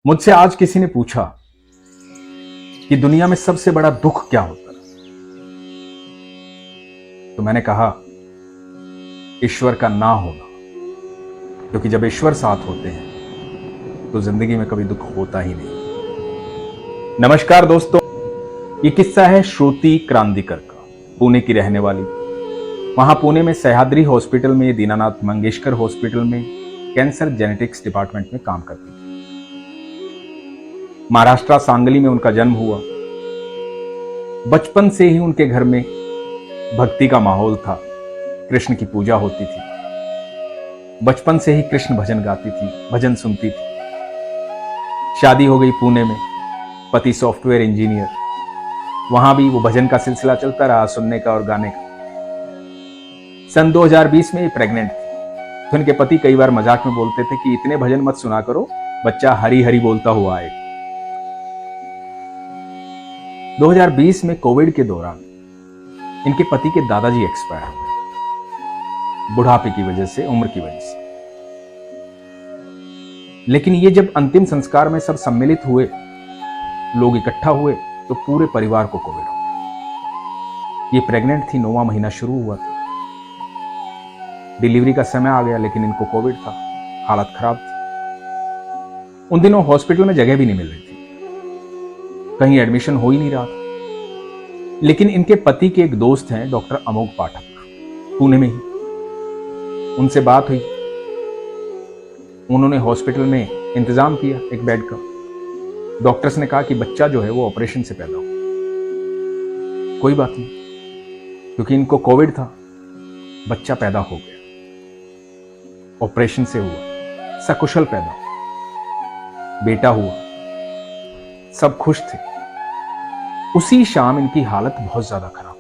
मुझसे आज किसी ने पूछा कि दुनिया में सबसे बड़ा दुख क्या होता है, तो मैंने कहा ईश्वर का ना होना। क्योंकि जब ईश्वर साथ होते हैं तो जिंदगी में कभी दुख होता ही नहीं। नमस्कार दोस्तों, ये किस्सा है श्रुति क्रांतिकर का, पुणे की रहने वाली। वहां पुणे में सह्याद्री हॉस्पिटल में, दीनानाथ मंगेशकर हॉस्पिटल में कैंसर जेनेटिक्स डिपार्टमेंट में काम करती थी। महाराष्ट्र सांगली में उनका जन्म हुआ। बचपन से ही उनके घर में भक्ति का माहौल था, कृष्ण की पूजा होती थी। बचपन से ही कृष्ण भजन गाती थी, भजन सुनती थी। शादी हो गई पुणे में, पति सॉफ्टवेयर इंजीनियर। वहां भी वो भजन का सिलसिला चलता रहा, सुनने का और गाने का। सन 2020 में ये प्रेग्नेंट थी, तो उनके पति कई बार मजाक में बोलते थे कि इतने भजन मत सुना करो, बच्चा हरी हरी बोलता हुआ आएगा। 2020 में कोविड के दौरान इनके पति के दादाजी एक्सपायर हो गए, बुढ़ापे की वजह से, उम्र की वजह से। लेकिन ये जब अंतिम संस्कार में सब सम्मिलित हुए, लोग इकट्ठा हुए, तो पूरे परिवार को कोविड हो गया। ये प्रेग्नेंट थी, 9वां महीना शुरू हुआ था, डिलीवरी का समय आ गया, लेकिन इनको कोविड था, हालत खराब थी। उन दिनों हॉस्पिटल में जगह भी नहीं मिल रही थी, कहीं एडमिशन हो ही नहीं रहा था। लेकिन इनके पति के एक दोस्त हैं, डॉक्टर अमोघ पाठक, पुणे में ही। उनसे बात हुई, उन्होंने हॉस्पिटल में इंतजाम किया एक बेड का। डॉक्टर्स ने कहा कि बच्चा जो है वो ऑपरेशन से पैदा हो। कोई बात नहीं, क्योंकि इनको कोविड था, बच्चा पैदा हो गया, ऑपरेशन से हुआ, सकुशल पैदा हुआ, बेटा हुआ, सब खुश थे। उसी शाम इनकी हालत बहुत ज्यादा खराब,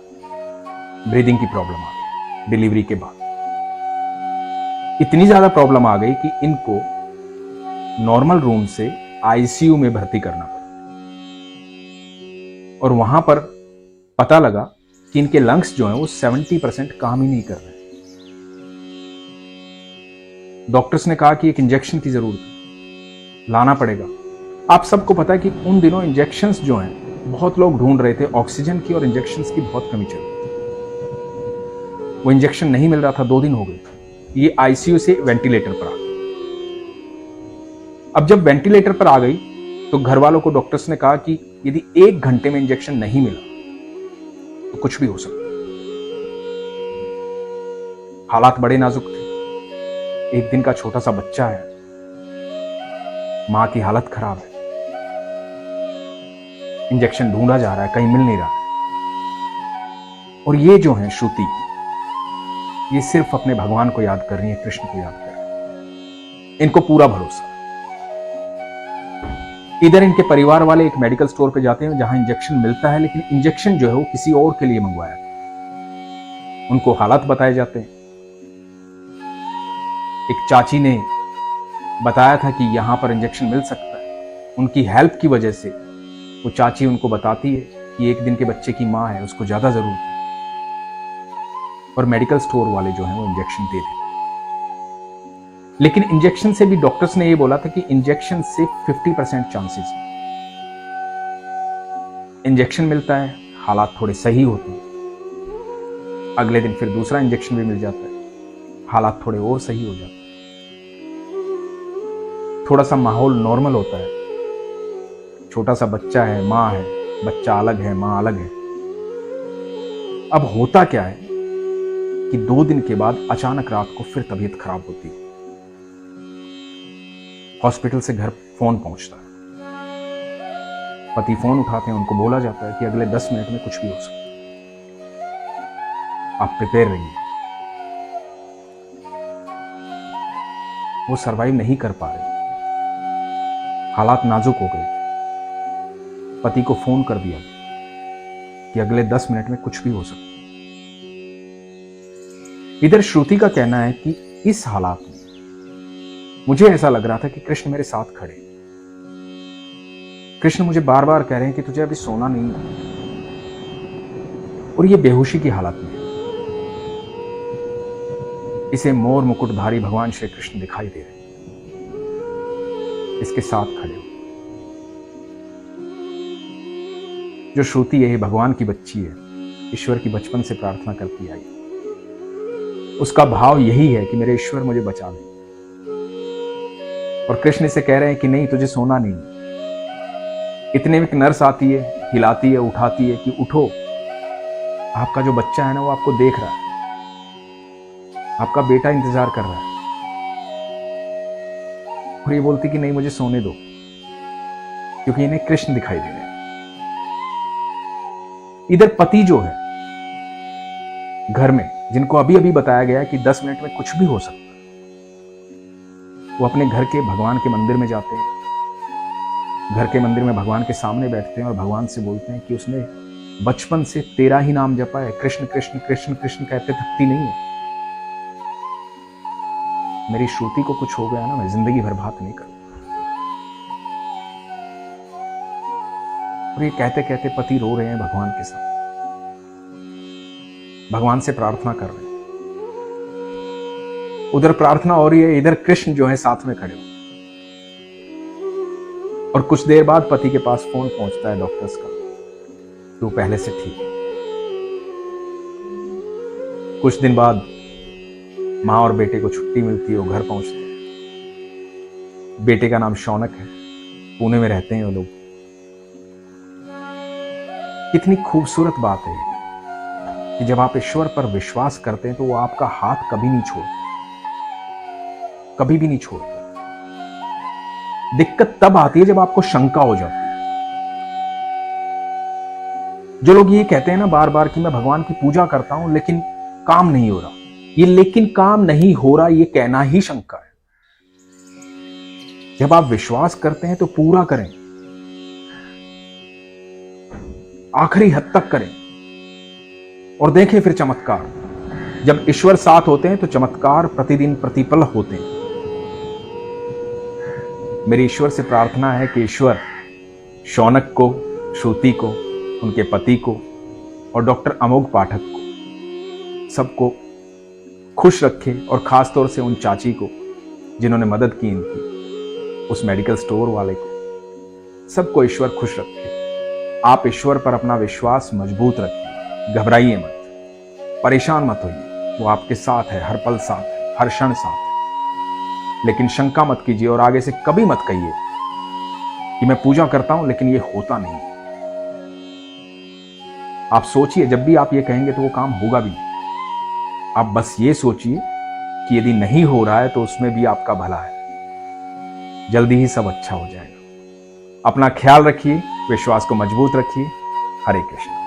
ब्रीदिंग की प्रॉब्लम आ गई। डिलीवरी के बाद इतनी ज्यादा प्रॉब्लम आ गई कि इनको नॉर्मल रूम से आईसीयू में भर्ती करना पड़ा। और वहां पर पता लगा कि इनके लंग्स जो हैं वो 70% काम ही नहीं कर रहे। डॉक्टर्स ने कहा कि एक इंजेक्शन की जरूरत है, लाना पड़ेगा। आप सबको पता है कि उन दिनों इंजेक्शंस जो हैं बहुत लोग ढूंढ रहे थे, ऑक्सीजन की और इंजेक्शंस की बहुत कमी चल रही थी। वो इंजेक्शन नहीं मिल रहा था, 2 दिन हो गए। ये आईसीयू से वेंटिलेटर पर आ गई। अब जब वेंटिलेटर पर आ गई तो घर वालों को डॉक्टर्स ने कहा कि यदि 1 घंटे में इंजेक्शन नहीं मिला तो कुछ भी हो सकता है। हालात बड़े नाजुक थे, 1 दिन का छोटा सा बच्चा है, मां की हालत खराब है, इंजेक्शन ढूंढा जा रहा है, कहीं मिल नहीं रहा है। और ये जो है श्रुति, ये सिर्फ अपने भगवान को याद कर रही है, कृष्ण को याद कर रही है। इनको पूरा भरोसा। इधर इनके परिवार वाले एक मेडिकल स्टोर पे जाते हैं जहां इंजेक्शन मिलता है, लेकिन इंजेक्शन जो है वो किसी और के लिए मंगवाया था। उनको हालात बताए जाते हैं। एक चाची ने बताया था कि यहां पर इंजेक्शन मिल सकता है। उनकी हेल्प की वजह से वो चाची उनको बताती है कि 1 दिन के बच्चे की मां है, उसको ज्यादा जरूरत है। और मेडिकल स्टोर वाले जो हैं वो इंजेक्शन दे देते। लेकिन इंजेक्शन से भी डॉक्टर्स ने ये बोला था कि इंजेक्शन से 50% चांसेस है। इंजेक्शन मिलता है, हालात थोड़े सही होते हैं, अगले दिन फिर दूसरा इंजेक्शन भी मिल जाता है, हालात थोड़े और सही हो जाते हैं, थोड़ा सा माहौल नॉर्मल होता है। छोटा सा बच्चा है, मां है, बच्चा अलग है, मां अलग है। अब होता क्या है कि 2 दिन के बाद अचानक रात को फिर तबीयत खराब होती है। हॉस्पिटल से घर फोन पहुंचता है, पति फोन उठाते हैं, उनको बोला जाता है कि अगले 10 मिनट में कुछ भी हो सकता है, आप प्रिपेयर रहिए। वो सरवाइव नहीं कर पा रहे, हालात नाजुक हो गए। पति को फोन कर दिया कि अगले 10 मिनट में कुछ भी हो सकता है। इधर श्रुति का कहना है कि इस हालात में मुझे ऐसा लग रहा था कि कृष्ण मेरे साथ खड़े। कृष्ण मुझे बार बार कह रहे हैं कि तुझे अभी सोना नहीं है। और ये बेहोशी की हालत में इसे मोर मुकुटधारी भगवान श्री कृष्ण दिखाई दे रहे, इसके साथ खड़े हो। जो श्रुति है, भगवान की बच्ची है, ईश्वर की बचपन से प्रार्थना करती आई, उसका भाव यही है कि मेरे ईश्वर मुझे बचा ले। और कृष्ण से कह रहे हैं कि नहीं, तुझे सोना नहीं। इतने में एक नर्स आती है, हिलाती है, उठाती है कि उठो, आपका जो बच्चा है ना वो आपको देख रहा है, आपका बेटा इंतजार कर रहा है। और ये बोलती कि नहीं, मुझे सोने दो, क्योंकि इन्हें कृष्ण दिखाई दे रहे हैं। इधर पति जो है घर में, जिनको अभी अभी बताया गया है कि 10 मिनट में कुछ भी हो सकता है, वो अपने घर के भगवान के मंदिर में जाते हैं, घर के मंदिर में भगवान के सामने बैठते हैं और भगवान से बोलते हैं कि उसने बचपन से तेरा ही नाम जपा है, कृष्ण कृष्ण कृष्ण कृष्ण कहते थकती नहीं है। मेरी श्रुति को कुछ हो गया ना, मैं जिंदगी भर बात नहीं करूं। और ये कहते कहते पति रो रहे हैं भगवान के साथ, भगवान से प्रार्थना कर रहे हैं। उधर प्रार्थना हो रही है, इधर कृष्ण जो है साथ में खड़े हो। और कुछ देर बाद पति के पास फोन पहुंचता है डॉक्टर्स का, तो पहले से ठीक है। कुछ दिन बाद मां और बेटे को छुट्टी मिलती है, वो घर पहुंचते हैं। बेटे का नाम शौनक है, पुणे में रहते हैं वो लोग। कितनी खूबसूरत बात है कि जब आप ईश्वर पर विश्वास करते हैं तो वो आपका हाथ कभी नहीं छोड़ते, कभी भी नहीं छोड़ते। दिक्कत तब आती है जब आपको शंका हो जाती है। जो लोग ये कहते हैं ना बार बार कि मैं भगवान की पूजा करता हूं लेकिन काम नहीं हो रहा, ये लेकिन काम नहीं हो रहा ये कहना ही शंका है। जब आप विश्वास करते हैं तो पूरा करें, आखिरी हद तक करें और देखें फिर चमत्कार। जब ईश्वर साथ होते हैं तो चमत्कार प्रतिदिन प्रतिपल होते हैं। मेरी ईश्वर से प्रार्थना है कि ईश्वर शौनक को, श्रुति को, उनके पति को और डॉक्टर अमोघ पाठक को, सबको खुश रखे। और खास तौर से उन चाची को जिन्होंने मदद की इनकी, उस मेडिकल स्टोर वाले को, सबको ईश्वर खुश रखे। आप ईश्वर पर अपना विश्वास मजबूत रखिए, घबराइए मत, परेशान मत होइए, वो आपके साथ है, हर पल साथ है, हर क्षण साथ है। लेकिन शंका मत कीजिए और आगे से कभी मत कहिए कि मैं पूजा करता हूं लेकिन ये होता नहीं। आप सोचिए, जब भी आप ये कहेंगे तो वो काम होगा भी नहीं। आप बस ये सोचिए कि यदि नहीं हो रहा है तो उसमें भी आपका भला है, जल्दी ही सब अच्छा हो जाएगा। अपना ख्याल रखिए, विश्वास को मजबूत रखिए। हरे कृष्ण।